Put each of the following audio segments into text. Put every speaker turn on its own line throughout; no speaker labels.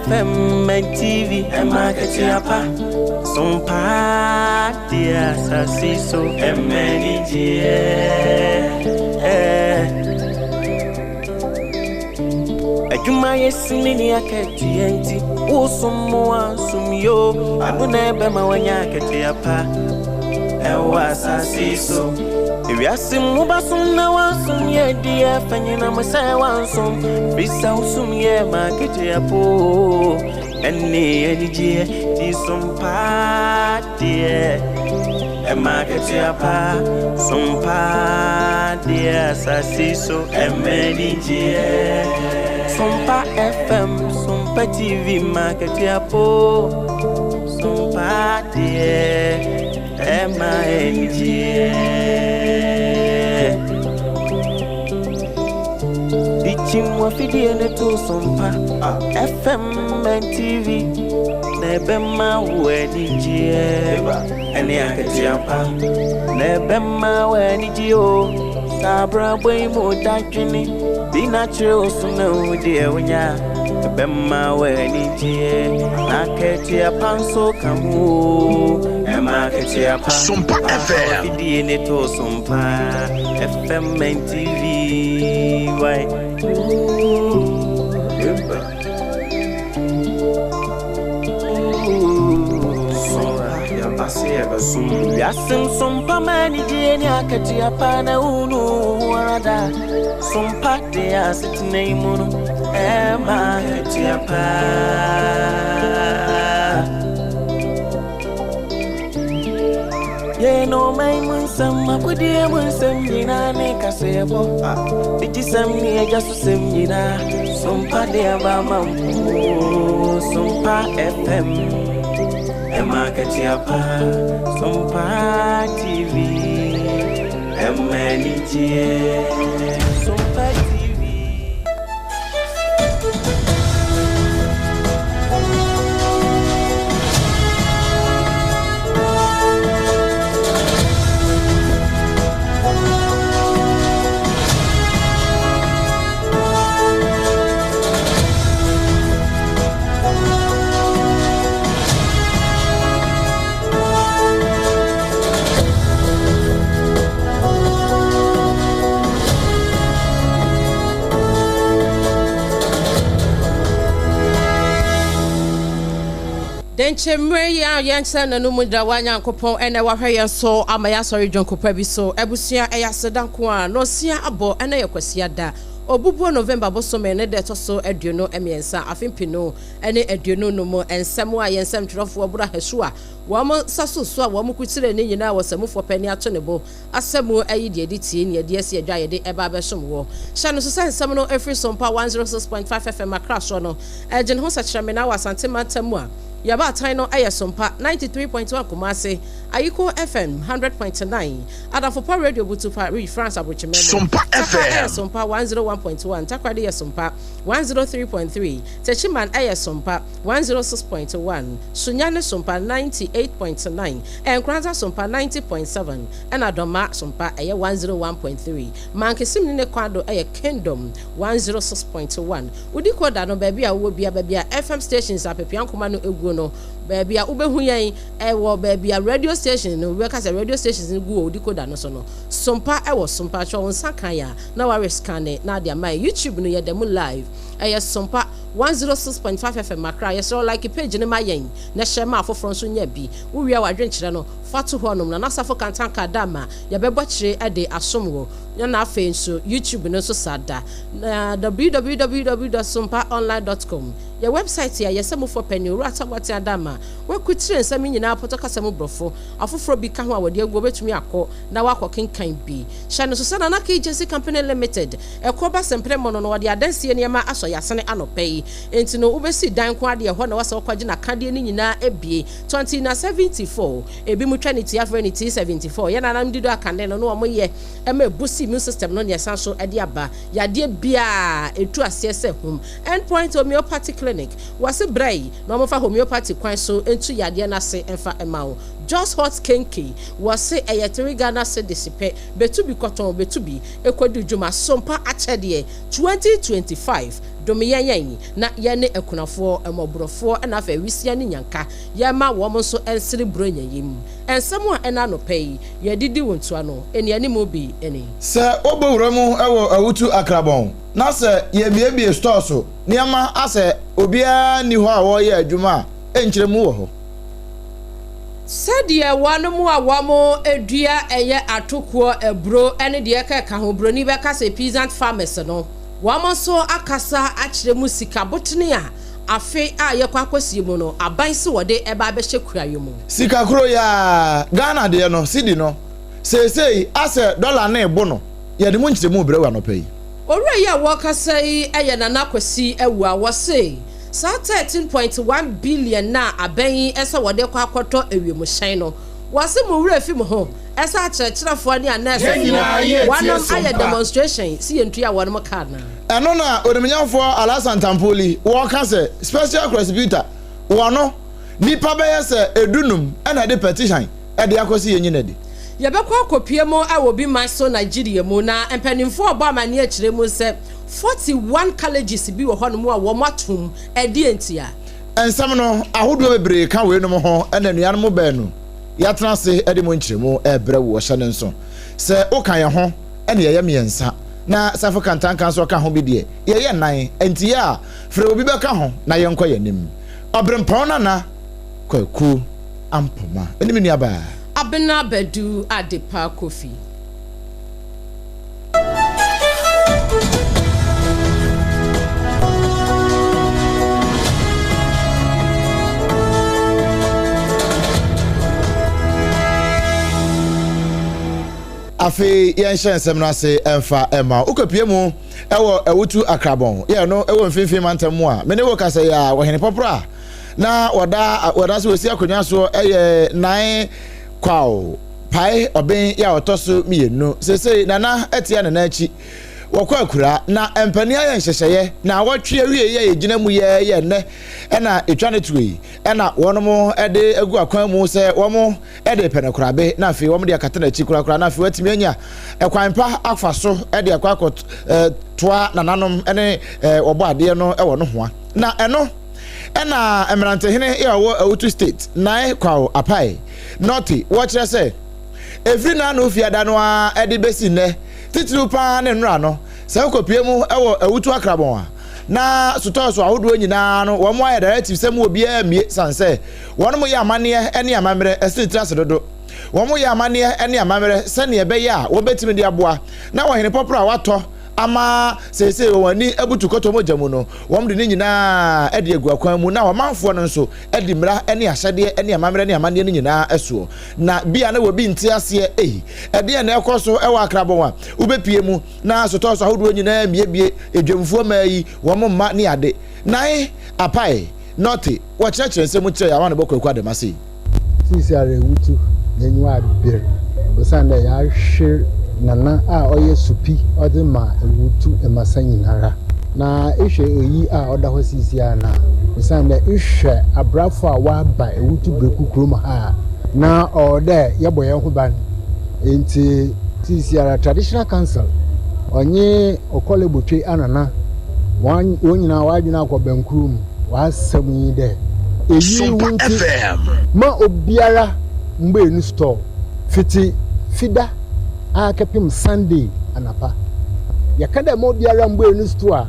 FM and TV and market yapa. Sompa dear sassy so and many Ajuma yesini aketi enti usumu sumyo aduna bema wanya aketi yapa ewa sassy so if yasim basum na wansum ye dia fanyina masa wansum bisa usum ye market yapo eni die di sompa die e market yapa sompa die sassy so e many die Sompa FM, Sompa TV, market yapo, Sompa die, M-I-N-G. Dichim wafidi ene to Sompa FM and TV, nebema wenijie, ene akati yapa, nebema wenijio, sabra bwe mo dajini. Be natural, so no dear when ya Bema when it na ketia panso kamu e marketia
Sompa FM
in it to Sompa FM and TV why Yasim Sompa mani jeni akatia pana unu warada Sompa dea sitine munu ema akatia pa Ye no mai munsam makudie munsam jina ne kasebo Bijisam ni ejasu sem jina Sompa dea bama Sompa FM Market yapa, Sompa TV, M-N-E-G, Sompa TV.
Chemre ya yansa na numu da wanya nkopon ene wahwe yen so amaya sorry jonkopa bi so ebusia eya sedanko a no sia abo ene yakwasia da obubu November bosome ne de to so aduno emiensa afempino ene aduno no mo ensem a yensem twrofo obura hasu a wo mo saso so a wo mo kutire ne nyina wosamufo pani ato ne bo asemu ayi de editie ne de ase adwa ye de eba be som wo hya no so sensem no every Sompa 106.5 FM akra so no ejen ho sachirame na wasante matamu a Yaba Tino Aya Sompa 93.1 Kumase, Ayiko FM 100.9, Adafopa Radio Butupa France Abuchimemo,
Sompa FM
Sompa 101.1, Takwadi Sompa 103.3, Techiman Aya Sompa 106.1, Sunyane Sompa 98.9, and Kranza Sompa 90.7, and Adoma Sompa Aya 101.3, Mankisimine Kwado Aya Kingdom 106.1, Udiko Dano Baby a Wobia Baby FM stations are Pepiankumano Egu. No baby a ubehu yen ewo baby a radio station no we kase radio stations ni gu odikoda no so no Sompa ewo Sompa cho won kan ya na wa scan na dia my YouTube no ye dem live Sompa 106.5 FM Accra yes so like page ni ma yen na share ma afoforo so nya bi wo wi a wadwen kire no fatu honom na nasafo kantanka dama ye bebo kire ade asomwo ya na afa nso YouTube no so sada na www.sompaonline.com ya website ya yesemu for penny rata wati adama we kutire nsam nyina potokasem brofo afoforo bi ka ho a wode agu obetumi akọ na wakọ kenkan bi hye no so sana na KJC Company Limited ekoba sempre mono no wode adansie niema aso yasene anopei enti no ubesi dan ko ade ho na wasa okwaje na kade ni nyina ebie 2074 ebi mu twanity afrenity 74 ya na namdido akande no no ye ema ebusi immune system no ne sanso ade aba yade bia etu asese hom endpoint homeopathic clinic wase brai no mo fa homeopathic kwan so entu yade na se emfa ema wo Just hot kenke was say a 3 Ghana said the sipe betubi cotton betubi ekwadu juma sompa achede 2025 domiyanyan na yene ekunafo emobrofo na afa wisia ni nyanka yema wo mo so ensere bronyayim ensemo ena no pay yedidi wontua no eni animu bi eni
se obowuramu ewo awutu akrabon na se yebiebie store so niama ase obia ni ho a wo ye adwuma enkyeremu wo ho
Sadia wanomu awamo edua eye atokuo ebro ene de ka ho broni be ka se peasant farmers no wamo so akasa akire mu sika botene a afe a ye kwakwasi mu no aban se wode eba be hyekurayo mu
sika kro ya Ghana de no sidi no sei ase dollar na ebo no ye de mu nkyeremu brewa no pay
ore ye wo kasa yi eye nana kwasi ewu a wo sei sa 13.1 billion na aban esa wode kwa akoto ewiemu hyen no wase mu wura fi mu ho esa akyerɛkyerɛfo ne anase wanom aye demonstration si yentua wonom card na
eno na odemnyamfo Alasan Tampoli wo ka se special contributor wono nipa be yese edunum na de petition e de akosi yenyinadi
yebekwa akopie mu awobi maso Nigeria mu na empanimfo obo amane akyire mu se 41 colleges bi wo hono mu a wo matum edi entia
ensam no ahodo bebre ka we no mo ho na nuan mo ba nu yatena se edi mo nkyiremu ebre wo hye ne nso se okan ye ho na ye miensa na safo kantankan so ka ho bi de ye nan entia a fre obi be ka ho na ye nkɔ yanim obrempon na kwaku ampoma eni menu aba
abena bedu adepa kofi
afi yen hyen na se emfa ema ukopie mu ewo ewutu akrabon ye no ewo mfimfim mantamu a me ne wo kasa ya wo hene popra na wada so osi akonwa so eye nan kwao pai oben ya otoso mienu sese nana etia na nachi wokwa akura na empani aye hyehyeye na wotwe awie ye gina mu ye ne na etwane tuyi na wonom ede agu akwan mu se womo ede penekorabe na afi womo de akata na chi kura na afi watimi anya ekwanpa afa so ede akwakot toa nananom ene obo ade no ewo no hoa na eno na emerante hene ya wo Awutu state na kwao apai noti watch say every na no fiada no a ede besi ne titiru pa ne nra no se kopie mu ewo Awutu akrabon a na sutoso ahodo nyina no wo mo aye directive se mu obi a mie sanse wono mo ye amane ene amamre esitira dodo wo mo ye amane ene amamre se ne ebe ya wo betimi de aboa na wo hene popra wato ama sese wani abutu koto mojamu no wom de nyina ede egu akwan mu na wamanfo no nso ede mra ene ahyade ene amamre ene amane nyina esuo na bia na wobi nti ase ede na ekoso ewa akrabon a ubepie mu na sotoso ahodo nyina miebie edwemfuo mayi wom ma ne ade nai apai noti wakyerɛkyerɛ nsɛm kyerɛ ya wana bɔkɔ kwa de mase
sisi are Awutu nyenwa abir osanda ya hwe nana a oye supi odema Awutu emasanyinara na ehwe oyi a oda ho sisi ana osanda ehwe abrafo a waba Awutu breku krom ha na ode yeboye ho ban enti sisi ara traditional council onye okole botwe anana wonyina wadwina akọbenkrum wasamu de eyi wunti ma obiara mgbe enu store fida akapim Sunday anapa yakada mo biara mgbe enu store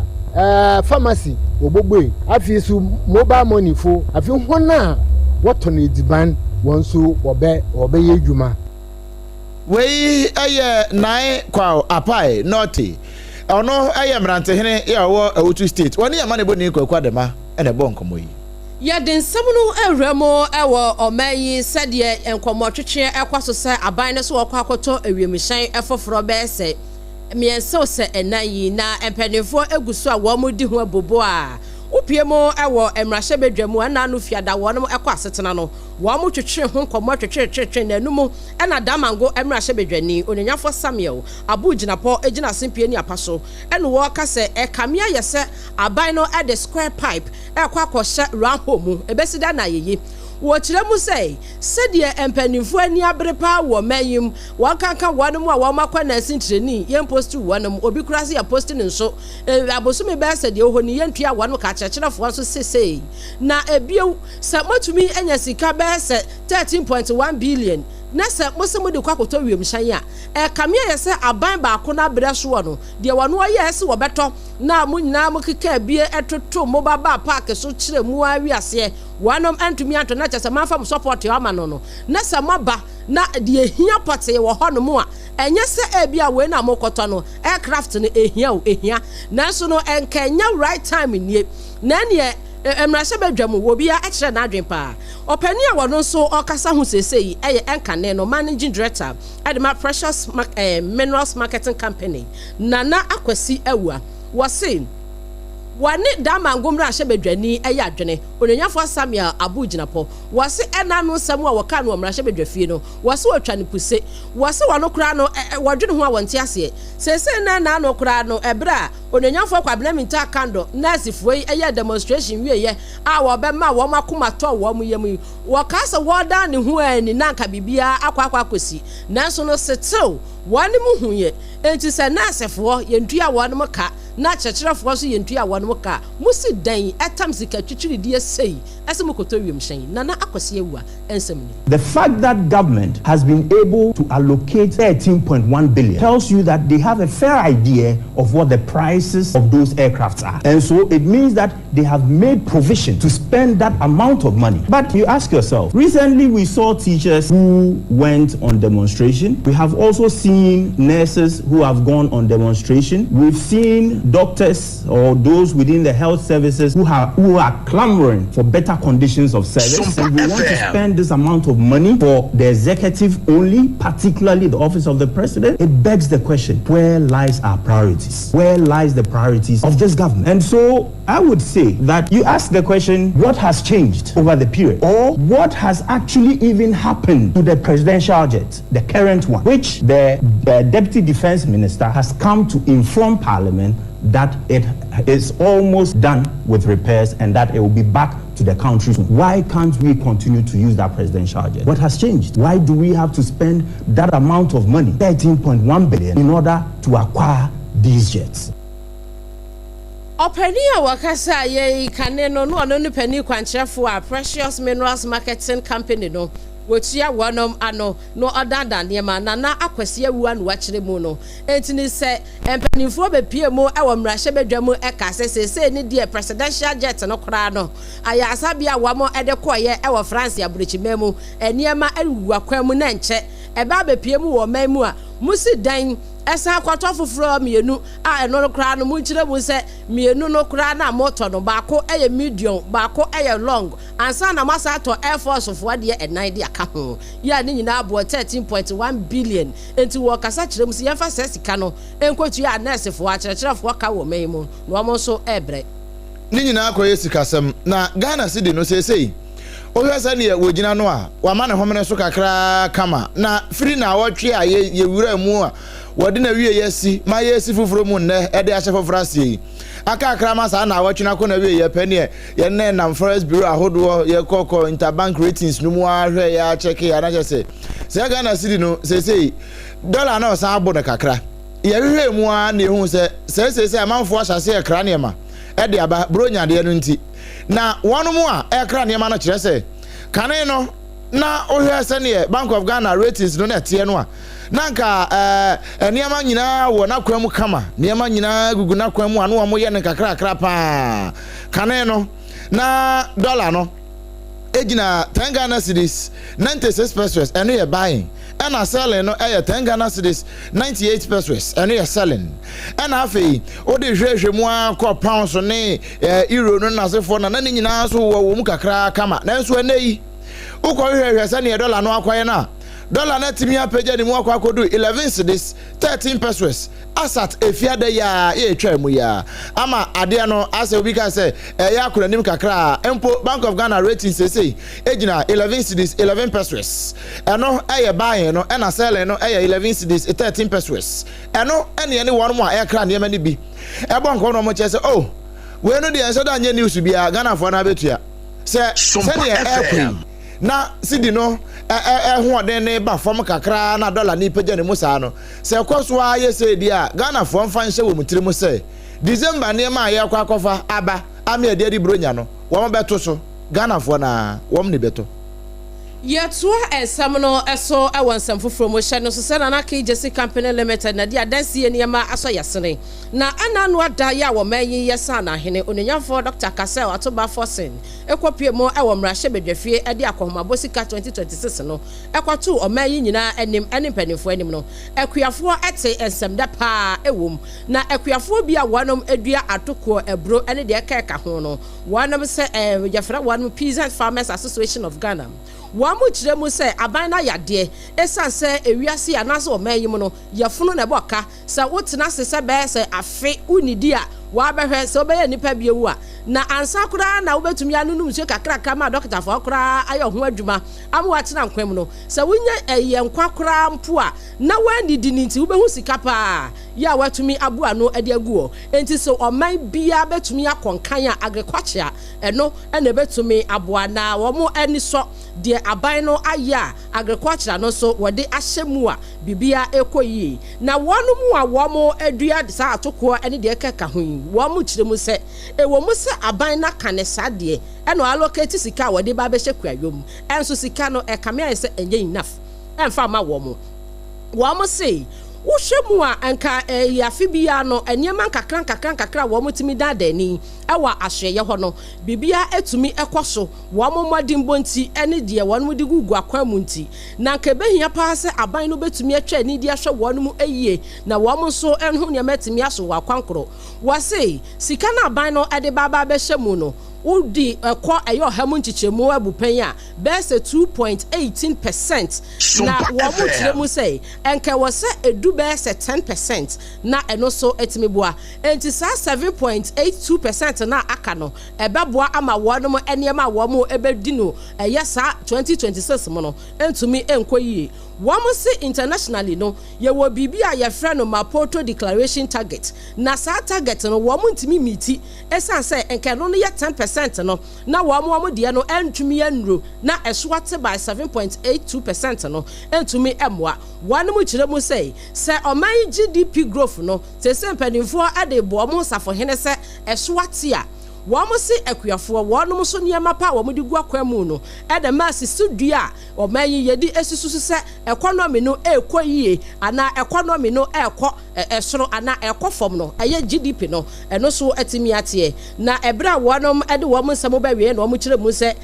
pharmacy obogbe afi su mobile money fo afi hona woto na ediban wonso obe ye adwuma
wei aye nai kwa apai noti ono aye mrante hene ya wo Awutu state woni ya mane boni kwa dema ene bo nkomo yi
ya den samunu ewremo ewo omayi sede enkomo twetwe ekwaso se aban ne so wakwa akoto ewiemhyan efoforo be se miense se enayi na empanifo eguso a wo modi ho abobo a upiemo ewo emrahye bedwamu ana no fiada wonom ekwa asetena no wo mo twetwe ho nkomo twetwe na numu ena damango emrahye bedwani onyenyafo Samuel abuginapo egina simpie ni apaso ene wo ka se ekamia yese aban no e the square pipe ekwa akoshe rampo mu ebesida na yeye wɔkyerɛ mu sɛ sɛdeɛ mpanimfoɔ ani abere paa wɔ mayim wɔkanka wɔn mu a wɔmakɔ na asinkyerɛni yɛn posti wɔn obi kura se yɛ posti ne nso abosome bɛyɛ sɛ deɛ ɔhɔ ni yɛn tua wɔn ka kyerɛkyerɛfoɔ nso sesei na ebiew sɛ motumi anya sika bɛyɛ sɛ 13.1 billion na sɛ mosɛm de kwa kɔtɔ wiemhyɛn a kamea yɛ sɛ aban baako na brɛ so wɔ no deɛ wɔn ɔyɛ ɛse wɔbɛtɔ na mo nyinaa mo keka bie ɛtoto mobile park so kyerɛ mu awiaseɛ wɔnom antumi ato na kyɛ sɛ manfa mo support yɛ ama no na sɛ moba na deɛ hia pɔte wɔ hɔ no mu a ɛnyɛ sɛ ebi a wei na mokɔtɔ no aircraft no ehia nanso no ɛnkɛnya right time nie na neɛ Emrashe bedwamu wobia ɛkyerɛ n'adwen paa ɔpani a wɔno nso ɔkasa ho sesei ɛyɛ ɛnkane no managing director Adema Precious Minerals Marketing Company Nana Akwasi Ewa wɔse wɔne dama ngomra ahyɛ bedwani ɛyɛ adwene ononyafo Samuel Abu Gyinapo wɔse ɛna no nsɛm a wɔka no ɔmra ahyɛ bedwafie no wɔse wɔtwa ne puse wɔse wɔno kora no wɔdwene ho a wɔnte aseɛ sesei na no kora no ɛbra ononyafo kwabena minta kando nursefoɔ yi ɛyɛ demonstration wieyɛ a wɔbɛma wɔn akoma tɔ wɔn yam wɔkasa wɔda ne ho ani nanka bibia akwakosi nanso no setew wɔn mu huye enti sɛ nursefoɔ yɛntua wɔn mu ka na kyerɛkyerɛfoɔ so yɛntua wɔn mu ka musi dan ɛtam sika twitwiri die sei ɛsɛ mokɔtɔ wiemhyɛn Nana Akwasi Ewa ensɛm ni.
The fact that government has been able to allocate 13.1 billion tells you that they have a fair idea of what the prices of those aircrafts are, and so it means that they have made provision to spend that amount of money. But you ask yourself, recently we saw teachers who went on demonstration. We have also seen nurses who have gone on demonstration. We've seen doctors or those within the health services who are clamoring for better conditions of service. And we want to spend this amount of money for the executive only, particularly the office of the president. It begs the question, where lies our priorities? Where lies the priorities of this government? And so I would say that you ask the question, what has changed over the period? Or what has actually even happened to the presidential jet, the current one, which the Deputy Defense Minister has come to inform Parliament that it is almost done with repairs and that it will be back to the country. Why can't we continue to use that presidential jet? What has changed? Why do we have to spend that amount of money, 13.1 billion, in order to acquire these jets?
Openi a wakasa ye kane no no penny kwankyerefo a Precious Minerals Marketing Company no wotua wonom ano no odanda niema Nana Akwasi Ewa no wakyere mu no entini se empanimfo bepie mu e wo mrahye bedwamu e ka sese ne die presidential jet no kora no aya asabia wamo e de koye e wo France aburuchime mu eniema awuwa kwa mu na nche e ba bepie mu wo man mu a musi dan esa kwato foforo mienu a eno no kra no mu kyire mu se mienu no kra na motor no baako eye medium baako eye long ansa na masa to Air Force fo de enan de aka ho ya ni nyina abo 13.1 billion enti wo kasa kyire mu se yemfa sesika no enkotu ya nurse fo a kyerɛkyerɛfo ka wo man mu no mo so ebre
ni nyina akoye sikasɛm na Ghana city no sesei ohwesa ne wogina no a wa ma ne homene so kakra kama na free na wotwe a ye wura mu a wode na wie yesi ma yesi fufuro mu nne e de ahye foforo asie aka akra ma sa na wotwe na ko na wie ye pene ye ne nam Forest Bureau ahodo ye kokko interbank ratings no mu ahwe ya check ya na se Ghana city no sesei dollar na sa abo na kakra ye hwehwe mu a na ehu se amanfo ahyase e kra ne ma e de aba bronya de no nti na one mu a ekra ne ma no kire se kane no na ohwe se ne Bank of Ghana ratings no na tie no a nanka niema nyina wo na kwam kama niema nyina gugu na kwam anu wo ye ne kakra pa kane no na dollar no ejina 10 Ghana cedis 96 pesos eno ye buying and selling no 10 Ghana cedis 98 pesos eno ye selling and afei o de hwehwe mu akọ pounds ne euro no na sefo na nyina so wo mu kakra kama na nso eneyi ukọ hwehwe se ne dollar no akwaye na dollar na timi apeja ni mu akwa kodu 11 cedis 13 pesos asat efiade ya etwa mu ya ama ade no ase obi ka se ya akura nim kakra empo Bank of Ghana rating sesei ejina 11 cedis 11 pesos eno buying no na selling no 11 cedis 13 pesos eno ene one more aircraft ne mani bi bon ko no mo che se oh we no de enso da nye news bia Ghana fo na betua se ne airplane na sidi no ho den ne ba fam kakra na dollar ni pagya ne musa no se koso a yese di a Ghana fo mfa nhye wo mutiri mu se December ne ma ye kwa kofa aba ame ade di bronya no wo beto so Ghana fo na wo ne beto
Yetua ensamno eso ewonsam foforo mo hye no so se na na ke Jesse Company Limited na dia dansie niema aso yesene na ananu ada ya wo mayin yesa na hene onanyafo Dr. Kasel atoba Forsen ekopie mo ewo mrahye bedwafie ede akohoma bosika 2026 no ekwato o mayin nyina enim panifo enim no ekuafo ete ensam da pa ewom na ekuafo bi a wonom edua atoko ebro ene de eka ho no wonom se yefra wonom Peasant Farmers Association of Ghana wamu chire mu se aban na yade esan se ewiase anaso o mayim no yefunu na boka se wotena se be se afe unidi a wa behwe se obeye nipa biewu a na ansa kura na wobetumi anunu nso kakra kama doctor fo kura ayo ho adwuma amwa tena nkwam no se wonye yenkwa kura mpo a na wani diniti wobehu sika pa ya watumi abu ano ade aguo enti so oman bia betumi akonkan a agriculture eno ene betumi aboa na wo mo ani so de aban no aya agriculture no so wode ahyemu a bibia ekoyi na wonu mu a wo mo adua sa atoko ene de keka ho wo mo kire mu se wo mu se aban na kanesa de eno allocate sika wode ba be hyekwayom enso sika no ekame ayese enye enough emfa ma wo mo se wohwemu a anka yafi bia no enyeman kakran wo mutimi dadani ewa ahweye ho no bibia etumi ekoso wo momodin bonti ene de wonu mudi gugu akwamu nti na nka behia pa se aban no betumi atwa ni de ahwe wonu mu eyie na wo mo so enhu ne metimi aso wa kwankro wase sika na aban no ede baba be hyemu no udi kwa ayo hamu nchichemu abupan a bese 2.18% na wo mu chiremu say enke wo se edu bese 10% na eno so etimebua enti sa 7.82% na aka no ebeboa ama wono mo enema wo mo ebedi no eye sa 2026 mo no entumi enkoyi womo se internationally no ye wo bibia ye frɛ no Maputo declaration target na sa target no womo ntimi miti esan se enke no ye 10% no na womo de no entumi enro na ɛsoate by 7.82% no entumi emwa wanu mu kyerɛ mu se oman GDP growth no se mpanimfo ade bo mo safo hene se ɛsoate a womo se akuafo wonom so niema pa womo de gu akwamu no ede maasi studua oman yedi esisusu se economy no ekoyie ana economy no ekọ esoro ana ekofom no eye GDP no eno so etimi ate na ebra wonom ede womo nsamo ba wie na womo kire mu se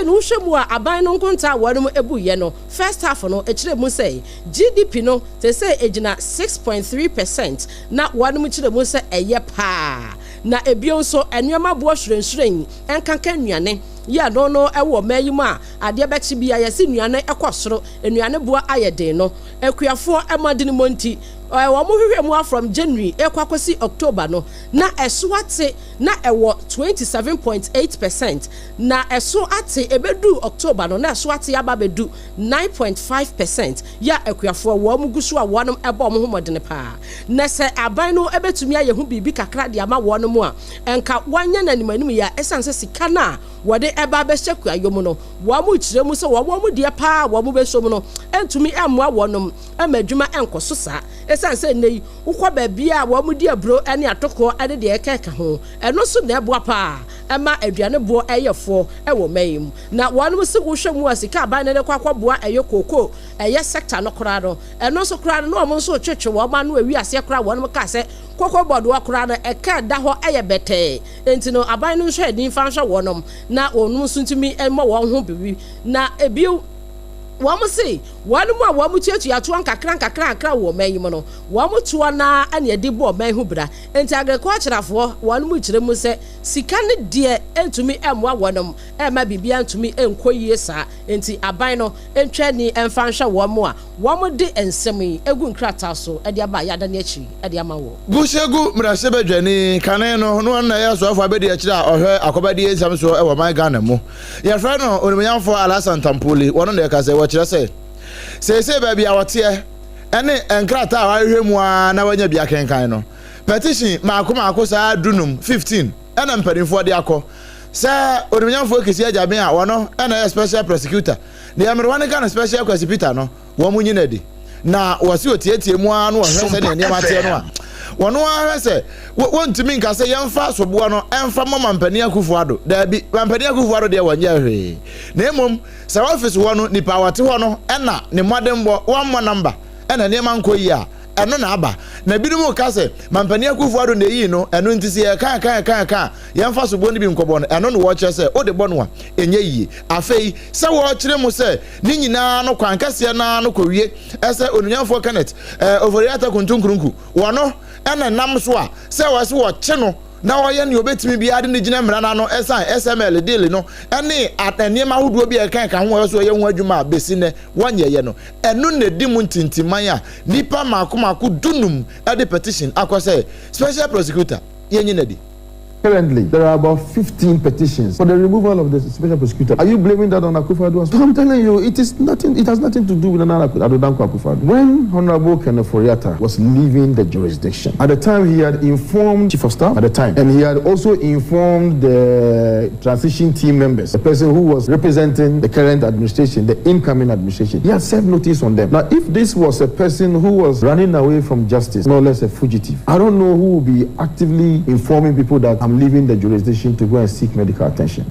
no hwemu a aban no nkonta wonom ebuye no first half no ekire mu se GDP no sese ejina 6.3% na wonom kire mu se eye pa na ebio so enuama bo hwrenhwren enkanka nuane ya no ewo mayima ade bechi bia yesi nuane ekosoro enuane bo ayeden no akuafo emadini monti wo mo hwehwe mu from January ekwakosi October no na eso ate na ewo 27.8% na eso ate ebedu October no na eso ate aba bedu 9.5% ya akuafo wo mo gusu a wonom eba mo homodene pa na se aban no ebetumi aye hu bibi kakra de ama wonom a enka wanya nanimanum ya esanse sika na wode eba be hyeku ayom no wo mo kire mu se wo mo de pa wo mo besom no entumi emwa wonom amadwuma enkoso sa esanse nei ukwa ba bia wo mo di abro ene atoko ade de ekeka ho eno so na ebo pa ema aduane bo eyefo ewo mayim na wonom se wo hwemu asika aban ne kwakwaboa eyekoko eye sector no kora no eno so kora no mo so twetwe wo ma no awi ase kora wonom ka se koko bodo akora no eka da ho eye bete enti no aban no hwe din fa hwe wonom na onum suntumi emma wo ho bibi na ebio womo se wonom a womo tuatu ato nkakra wo mayim no womo to na ane ade bo man hu bra enti agriculture fo wonom kire mu se sika ne de entumi emwa wonom ema bibia entumi enkoyie sa enti aban no entwa ni emfa hwe womo a womo de ensem egu nkrata so ade aba ya da ne achi ade ama wo
bushegu mrase bedwani kane no na ya so afọ abedi akira ohwe akobadi ensam so e wo man Ghana mu ya fra no onimyamfo Alasan Tampoli wono de ka se kire se baby awote ene enkrata awahwemu a na wanya bia kenkan no petition maako sa dunum 15 ena mpanimfo de akọ Sir, Odemian focus here, Jamia, one, and a special prosecutor. The American kind of special prosecutor, no, one munity. Now, was you a TT1 or Hesed near Matano? One I say, what want to mean? I say, young fast for Buono and from Mampania Kufuado. There be Mampania Kufuado there 1 year. Name Sir Office one, the power to one, and not the modern one more number, and a name uncle ya. Eno na aba na bidumo ka se mampania kufuado na yi no eno ntisi e kan yemfa so boni bi nkobo no eno no wo che se o de bono a enye yi afei se wo kire mu se ni nyina no kwankase na no kowie ese onunyamfo Kenneth overiata kuntunkurunku wono ena nam so a se wo se wo che no na oye ne obetimi bi ade ne gina mra na no esan SML deal no ene ataniema hodo bi e kan ho so ye ho adwuma besi ne wonye ye no enu ne di mu ntintiman a nipa makomako dunum e de petition akose special prosecutor yenye na di.
Currently, there are about 15 petitions for the removal of the special prosecutor. Are you blaming that on Akufo-Addo? So I'm telling you, it has nothing to do with Adodanko Akufo-Addo. When Honorable Kenneth Ofori-Atta was leaving the jurisdiction, at the time he had informed Chief of Staff at the time, and he had also informed the transition team members, the person who was representing the current administration, the incoming administration. He had served notice on them. Now, if this was a person who was running away from justice, more or less a fugitive, I don't know who will be actively informing people that I'm leaving the jurisdiction to go and seek medical attention.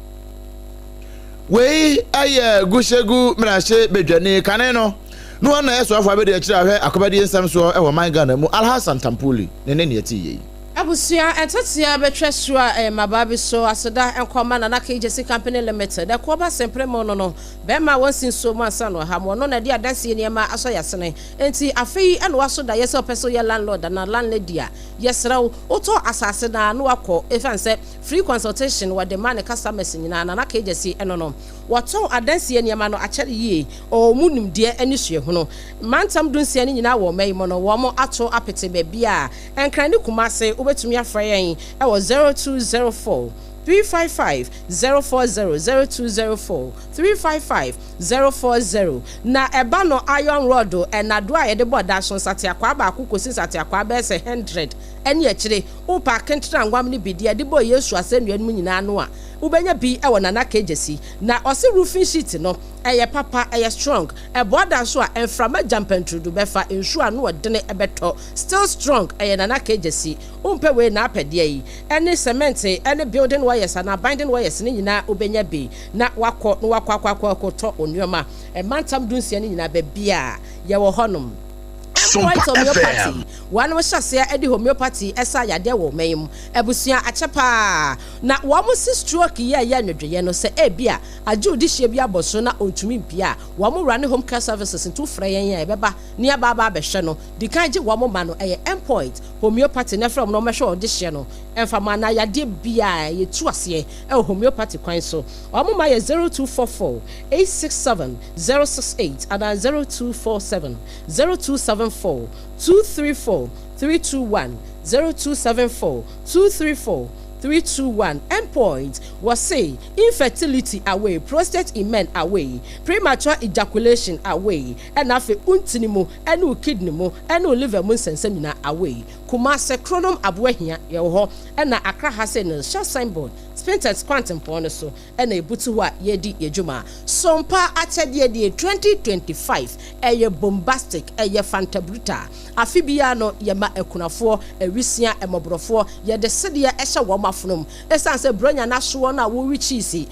We aye gushegu mrashe bedwane kaneno no na eso afọ abede akira hwe akobade nsam so e wo man Ghana mu Alhassan Tampoli ne eti yi
Abusia entatia betwe so mababi so aseda enkoma na KJC Company Limited da ko ba sempre mo no be ma wonsin so mo asa no ha mo no na dia danse niema aso yasene enti afei eno waso da yese opeso ye landlord na landlady a yesrew oto asase na no akọ efanse free consultation wa demand customers nyina na KJC eno no woto adanse niema no akere yi o munim de anisue ho no mantam dunse ni nyina wo mai mo no wo mo ato apete be bia enkran ni kumase ubetumi afra yen e wo 0204 355 040 0204 355 040 na eba no iron rod enado a yede boda so sate akwa ba akokosi sate akwa be se 100 eni akire u pa kentra ngwam ni bidia de bo Yesu asenu anu nyina no a ubenya bi e wona na KJC na ose roofing sheet no eye papa eye strong e boda so a enframa jampentrudu befa ensu anu odene ebeto still strong eye na KJC umpe we na apede yi ene cement ene building wires na binding wires ni nyina ubenya bi na wakọ to onioma e mantam dunsia ni nyina be bia ye wo honum homeopathy one was share edi homeopathy esa yade wo mayim ebusia achepa na wo mo si stroke ye nwedwe no se ebia aju di hye bia boso na ontumi mpia wo mo run home care services into freyen ya ebeba ni aba be hye no di kan je wo mo ma no eye endpoint homeopathy na from no mehwe odi hye no emfama na yade bia ye tu ase e homeopathy kwan so wo mo ma ye 0244 867 068 and 0247 0274 234 321 0274 234 321 endpoint was say infertility away, prostate in men away, premature ejaculation away, and afe untinimu enu kidney mo enu liver mo sensemina away. Kumase chronom abwehia yeho ena Accra hase no short signboard Spintex quantum pono so ena ebutu wa yedi yejuma SOMPA achede de 2025 eye bombastic eye fantabruta afibia no yema ekunafo ewisia emobrofo ye de sede ehye wo mafunom esanse bronya na so na wo wichisi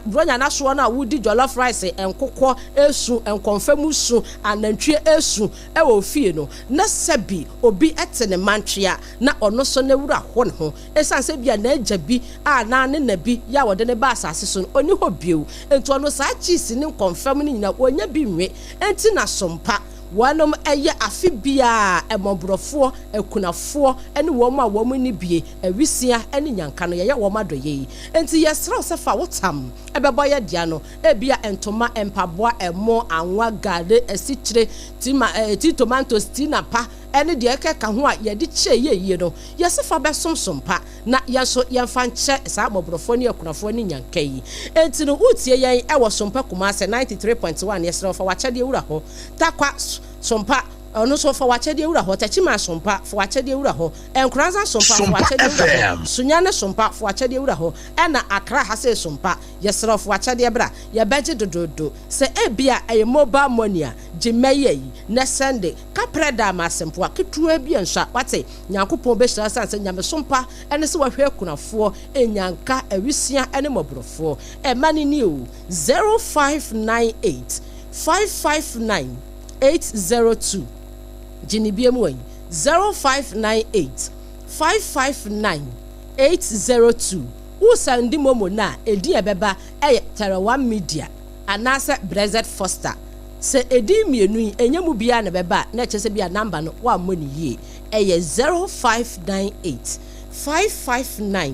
bronya na so na wo di jollof rice enkokọ esu enkonfam su anantwie esu ewo fie no na sabi obi etene mantria na ono so na wura ho ne ho esanse bia na ajabi a na ne nabi ya wode ne ba asase so oni ho biu ento ono sa cheese ne confirm ni nyina onya bi nwe enti na SOMPA wanom eye afibia emobrofo ekunafo ene wo ma wo ni bie ewisia ene nyanka no ye wo ma doye enti yesra se fa wotam ebebo ye dia no ebia entoma empaboa emo anwa gade esichire ti tomatoes ti na pa ene de ekeka ho a ye de che ye no yesefa be SOMPA na yeso yemfa nche sa abobrofo ne ekunafo ne nyanka yi enti no utie yen e wo SOMPA Kumase 93.1 yesra fa wa chede wura ho takwa SOMPA ono so for wachede wura ho Techima Sompa for wachede wura ho Enkranza Sompa for wachede wura ho Sunyane Sompa for wachede wura ho ena Accra ha se Sompa yesro for wachede bra ye beje dododo se ebia eye mobile money a jimeye yi na Sunday kapreda masempo aketua bia nsa wate nyankopon be hira sanse nyame Sompa ene se wahwe kunafo enyanka awisia ene mobrofo mani ni o 0598 559 802 Jinibiem 0598 559 802 Usandi momo na edi ebeba Terawan Media anase Brezet Foster se edi mienu enye mu bia na beba na chese bia number no wa money ye 0598 559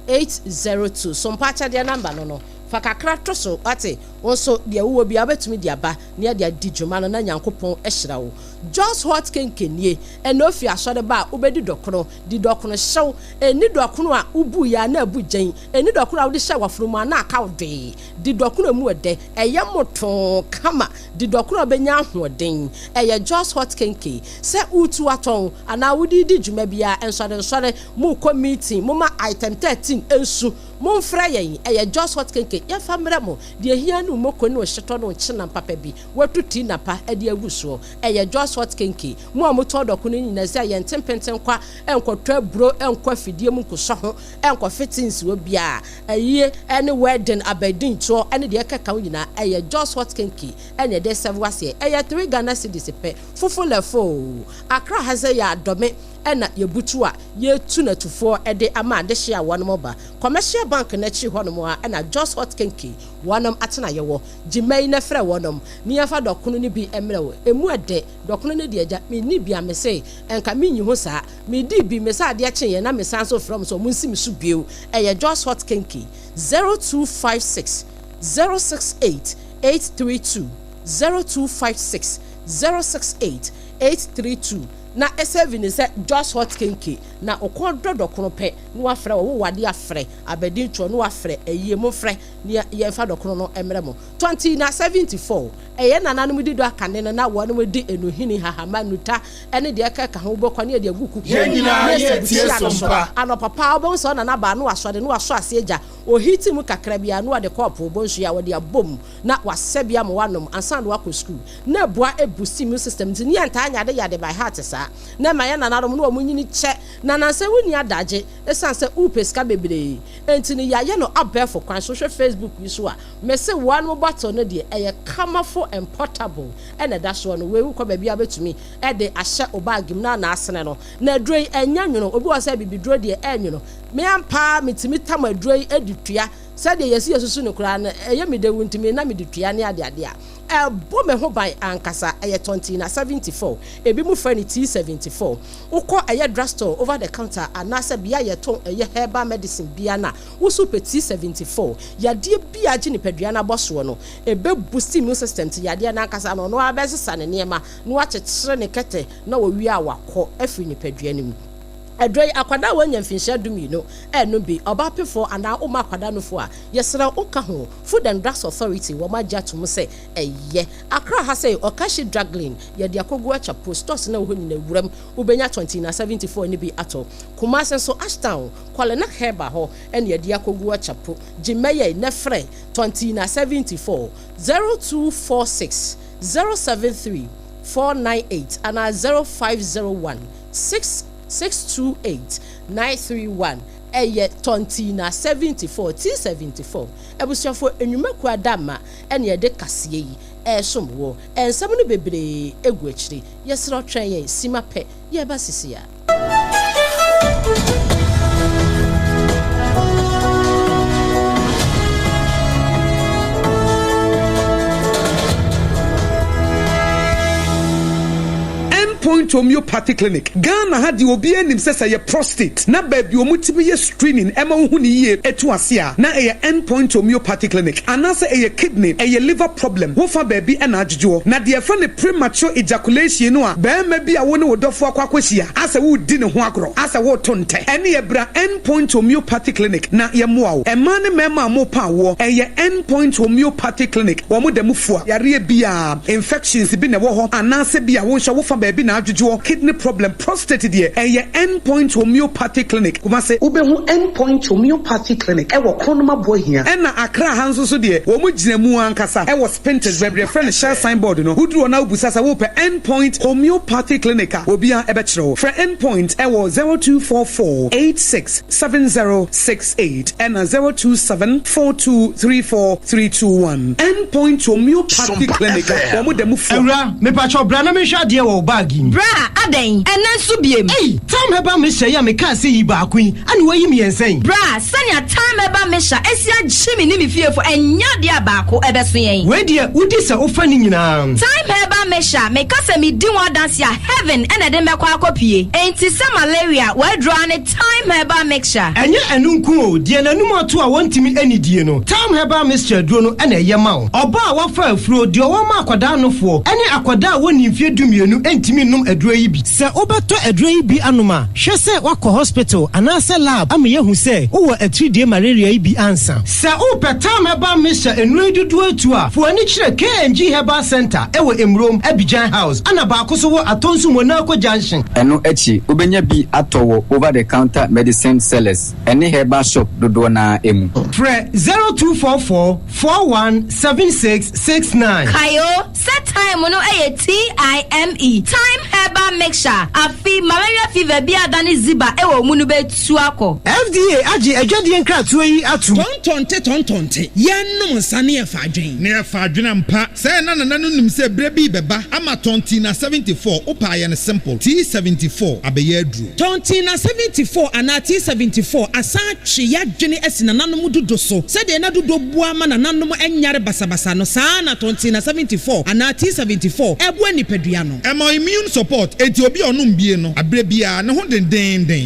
802 Sompacha dia number no fakakra toso ate wonso de wo bia betumi de aba ne de adi dwuma no na nyankopon ehira wo just hot kenkenie eno fi asode ba obedi dokono di dokono hyew eni dokono a ubu ya na abu gyan eni dokono a wo de hye wafromu na aka wode di dokono mu ode eye moto kama di dokono benya ahoden eye just hot kenke se utu aton ana wodi di dwuma bia ensode mu ko meeting mu ma item 13 ensu mu mfra yen eye just hot kenke ya famra mo de hia no moko no hyeto no nkyena papa bi watuti na pa ade aguso eye just hot kenke mu amoto dokono nyina se eye ntempenten kwa enkotwa bro enkwa fidie mu nkoso ho enkwa fittings wo bia eye ene wedding abedin to ene de keka nyina eye just hot kenke ene de sevwase eye 3 Ghana cedis pe fufu lefo Accra haze ya adome ena yebutu a yetu na tufo ede ama de hye a wonom ba commercial bank na chi honom a ena just hot kenke wonom atena yewo jimai na frɛ wonom ni afa dokono ni bi emrewo emu ede dokono ne de agya me ni bia me se enka me nyi ho saa me di bi me sa de akye ye na me san so from so munsim su biu eye just hot kenke 0256 068 832 0256 068 832 na S7 se just hot kenke na okodo dokono pe no afre wo wade afre abedin tro no afre eye mo fre ye fa dokono no emremo 20 na 74 eye nananum di do akane na wono di enuhini hahama nuta ene de ka ho bokwa ne de aguku
nyina ye tie Sompa
ano papa obon so na ba no asode no aso ase eja o hiti mu kakra bia no de kop obon so ya wode abom na wasebia mo wanom ansan wa ko school na bua ebusi immune system ti ni anta anya de yade by heart sa na ma ya nanadom no omunyini che na nanse wuni adaje esanse upeska bebre enti ni ya ye no abefo kwan social Facebook yiso a me se one mo bottle no de eye camafo and portable ene da so no we ko ba bia betumi e de ahye obagim na asene no na adroi enya nwono obi wo se bibidro de enwono me ampa metimi tam adroi editua se de yesi yesusu no kura na eye me de wuntimi na me ditua ne ade ade a bo me ho ban ankasa eye 20 na 74 ebi mu fa ni T74 ukọ eye drugstore over the counter anasa bia ye ton eye herbal medicine bia na wo super T74 yade bia gi ni padua na boso no ebe boost immune system ti yade na ankasa no abesesa ne niema no akyekyere ne kete na wo wi a wakọ afiri ni padua ni mu edroi akwada wanya mfinsha dumi no eno bi obapefo ana oma akwada no fo a yesra uka ho Food and Drugs Authority wo magya to se eye Accra ha say okashi drugling ye de akogu acha posters na wo nyina wuram ubenya 20 na 74 ni bi ato Kumase so Ashtown kwale na heba ho ene ye de akogu acha po jimeye na frɛ 20 na 74 0246 073 498 and 0501 628-931 eye 20 na 74 T74 ebusuafo enwumaku adama ene ye de kasie yi somwo ensam no bebre egu akiri yesro twen ye sima pe ye ba sisia
Endpoint Homeopathy Clinic. Ghana had the obi enim say your prostate. Na baby omutimi ye screening ema huni ye etu asia. Na a Endpoint Homeopathy Clinic. Anasa a kidney, a liver problem. Wofa baby and ajjo. Na the friend premature ejaculation no a be maybe a woni wodofo akwakwisia. Asa wo di ne ho agro. Asa wo tonte. Ene ebra Endpoint Homeopathy Clinic. Na ye moa. E mane mema mo pa wo. E ye Endpoint Homeopathy Clinic. Wo mo demu fua. Yare bia infections bi na wo ho. Anasa bia wo hwa wofa baby na ajjo. Kidney problem, prostate de. E ye Endpoint Homeopathy Clinic. Kuma se
Ubehu Endpoint Homeopathy Clinic. Ewo Kronoma boy here.
Ena Accra hanso so de. Wo mo gina mu ankasa. Ewo Spintex baby friend share signboard no. Wudru na ubusasa wo pe Endpoint Homeopathy Clinic. Obia ebechro. For Endpoint ewo 0244867068 and 0274234321. Endpoint Homeopathy Clinic. Omo demu fu.
Ewra, me pacho bra na me hwa de wo bag ni.
Bra, aden. Enen so biem.
Hey, time heba me hye ya me ka se yi ba kwin. Ani wo yi me ensen.
Bra, sanya time heba me hya esia gyimi ni me fiefo enya de abako ebeso yen.
We de udi se ofa ni nyina.
Time heba me hya me ka se me di one dance ya heaven ena de mekwa akopie. Enti se malaria we draw ne time heba mixture.
Enye enunku o de nanum ato a wontimi anidie no. Time heba mixture duro no ena ye ma wo. Oba a wafa afuro de wo ma akwada nofo. Ene akwada woni mfie dumienu entimi num aduro yi bi. Se obeto aduro yi bi anoma, hwe se wakọ hospital anase lab am ye hu se wo atridie malaria yi bi ansa. Se o time heba mixture enu dudu atu a fo ani kire KNG Herbal Center ewo Emrom Abidjan House ana ba ko so wo atonsu Monaco Junction.
Eno echi obenya bi atowo over the counter medicine sellers any herbal shop dodo na emu.
Fre 0244417669.
Kayo set time no TIME time herbal mixture afi malaria fever bi adani ziba ewo munu betu akọ.
FDA agi adwade nkratoa yi atu.
Tontonte yenum nsane e fadwen ne e fadwen mpa say na nim say brebi beba ama tonti na 74 opa ye ne simple T74 abeye aduru tonti na 74 ana T74 asa twe yadwene asina nanom dodo so say de na dodo bua ma na nanom enyare basabasa no saa na tonti na 74 ana T74 ebu anipadua no emo immune support enti obi onum bie no abrebia ne ho den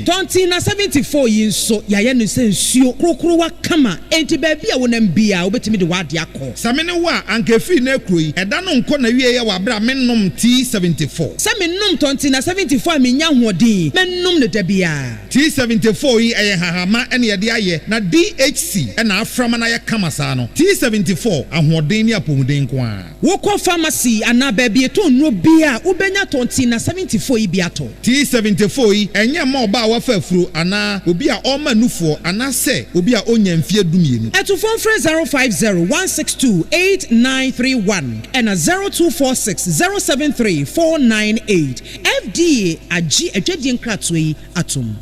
tonti na 74 yi nso yaye no se nsuo krokro wa kama enti ba bia wonam bia obetimi de wade akọ samene wa ankefi na ekroyi eda no nko na wie ye wa bra mennom T74 samennom tonti na 74 menya hoɔden mennom ne dabia T74 yi eye hahama ene ye de aye na DHC ena aframa na ye kama saa no T74 ahoɔden ne apomuden ko a wokɔ pharmacy ana ba bia to nro bia ubenya tonti na 74 yi bia to T74 yi enye ma oba wa fa afuro ana obi a ɔma nufoɔ ana se obi a onya mfie dumienu etufon frɛ 050-162-8931 and 0246-073-498 FDA agi adwadi nkratoa yi atom.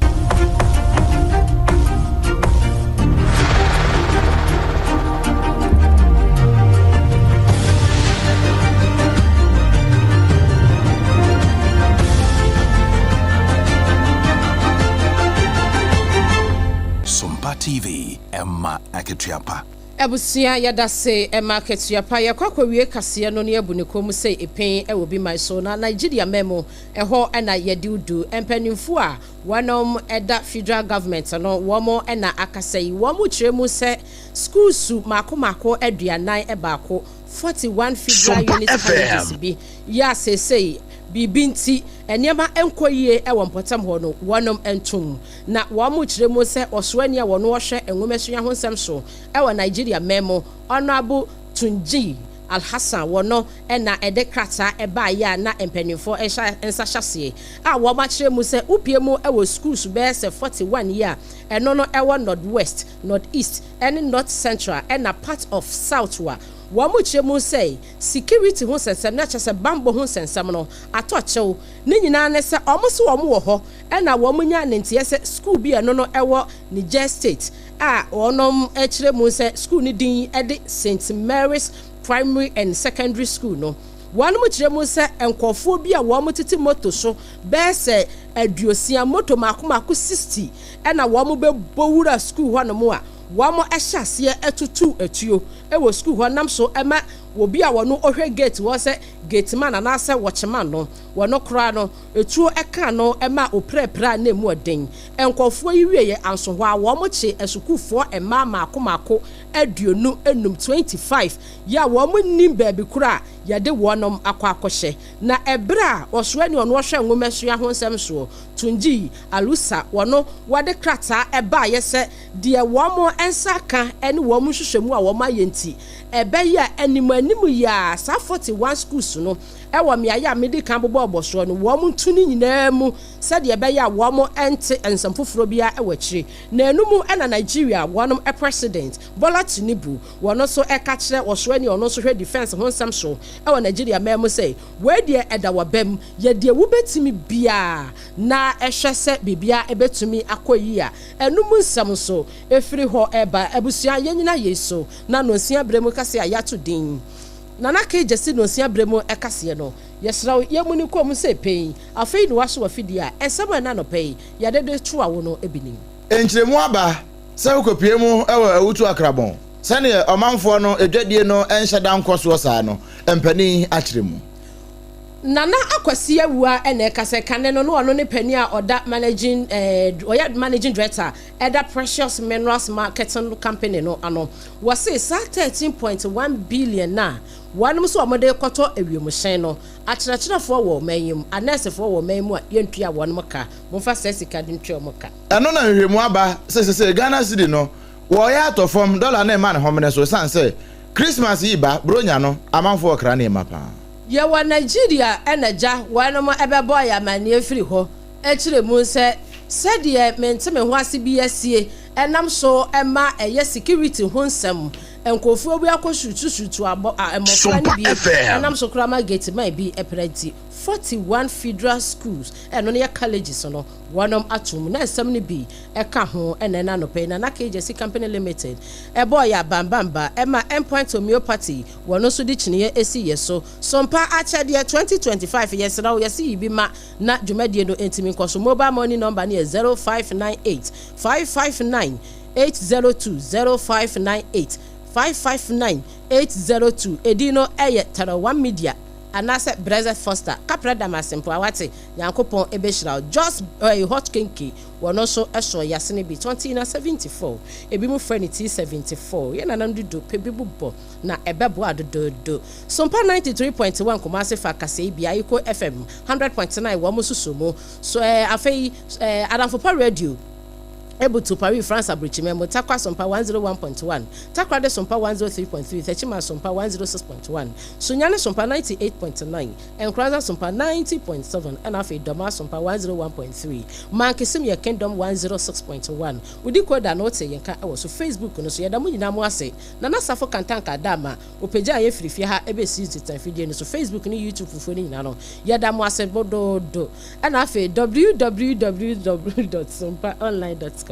SOMPA TV Emma Aketiapa.
Ebusia yada se Aketiapa yakwakowie kase no ne abu ne kom se epen e wo bi mai so na Nigeria memo eho na yedi udu empanimfu a wanom eda federal government no womo na akasai womo kiremu se schools mako aduanan ebaako 41 federal unit colleges bi ya se bibinti eniema enkoyie ewo mpotam ho no wonom entum na womo kiremu se osoani a wono wo hwe enwomesua ho nsem so ewo Nigeria memo honorable Tunji Alhassan wono na edekrata eba ya na empanifo ensa hyase a wo ma kiremu se upiemu ewo schools be se 41 year eno no ewo northwest northeast and north central and a part of south wa Wamu chemu say security ho sensem na chese bambo ho sensem no atochew ne nyina ne se omuso womu wo ho na womu nya ntie se school bi eno no ewo Niger state a onom echiremu se school ni din ede St Mary's Primary and Secondary School no wanu mu chiremu se enkofo bi a womu titi moto so be se aduosia moto makomako 60 na womu be bowura school ho no mu a wamo ehyasie etutu etuo ewo school ho nam so ema obi a wono ohwe gate wo se gate man na se watchman no wono kra no etuo eka no ema oprepra na emu oden enkofo yi wieye anso ho a wo mo che esukufo ema maako aduonu enum 25 ya wo mo nim baabi kura ya de wonom akwakohye na ebra oswani ono hwe nwomesua ho nsem so tunji alusa wono wade krata eba yese de wo mo ensaka ene wo mo hwehwemu a wo ma yenti ebe ya animu ya sa 41 schools no ewo me aya me di kan bobo oboso no wo mo tuni nyina mu se de ebe ya wo mo ente ensam foforo bia ewachire na enumu na Nigeria wonom a president Bola Tinubu wono so eka kire oswani ono so hwe defense ho nsam so ewo Nigeria memo say we de eda wabam ye de wo betimi bia na ehwese bibia ebetumi akoyi a enumu nsam so efiri ho eba abusua yenyina yeso na no nsia bremu kase ayato din nana ke jesi no nsia bremu ekase no yesraw yemuni kom se pei afei no waso wafidi a ensam na no pei yade de tuwa wo no ebini
enchiremu aba se ukopie mu ewo awutu akrabon sane omanfo no edwadie no enhyeda nkoso saa no empani akyiremu
nana akwasi awua ene ekase kane no no ne pani a oda managing managing director eda Precious Minerals Marketing Company no ano wase 13.1 billion na wanum so omode koto awiemhyen no akyerɛkyerɛfo wo manyim anesefo wo manyimu a yentua wonum ka momfa sesika de ntwa omka
eno na hwehwemu aba se Ghana city no wo ya atofom dollar na ma ne homene so sanse Christmas yi ba bronya no amanfo okra na mapa
ya wa Nigeria enaja wanum ebebo ya mane efiri ho ekyiremu se de menteme ho ase bi asie enam so ema eye security ho nsam enkofu obi akoshutu abo emofra ni bi enam so krama gate mai bi eprenti 41 federal schools eno ne colleges no wonom atum na nsam ne bi eka ho enena no pe na KJC company limited ebo ya bambamba ema endpoint homeopathy wono so di chine esi yeso sompa achade 2025 yesra wo yesi ibi ma na dwumadie no entimi nkoso mobile money number ne 0598 559 802 0598 559 802 edino eye tara media anase Brother Foster kapra damasempo awate yankopon ebeshira just hot kinky wono so eso yasene bi 2074 ebi mu friend T74 ye nanam do pebibubo na ebebo adodo sompa 93.1 Kumasi Fakase bi ayiko FM 100.9 wo mususumo so afei Adamfopa radio able to Paris France Abrichimemo Takwa Sompa 101.1 Takwa de Sompa 103.3 Techima Sompa 106.1 Sunyane Sompa 98.9 Enkranza Sompa 90.7 and Afi Doma Sompa 101.3 Mankisim ya Kingdom 106.1 Udi koda note yenka awo so Facebook no so yeda mu nyina mu ase na nasafo kantanka dama opeja ye frifie ha ebe season tan video no so Facebook ni YouTube fufu ni nyina no yeda mu ase bododo and Afi www.sompaonline.com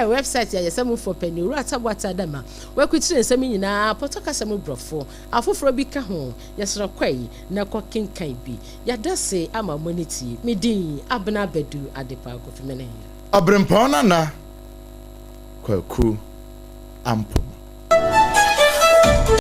website ya yesemu for penny rata wata dama we kwitire nsem nyina potoka semu brofo afoforo bi ka ho yesro kwai na kokinkan bi yadase ama monity medin abna bedu adepa kofimene
abrempona na kwaku ampo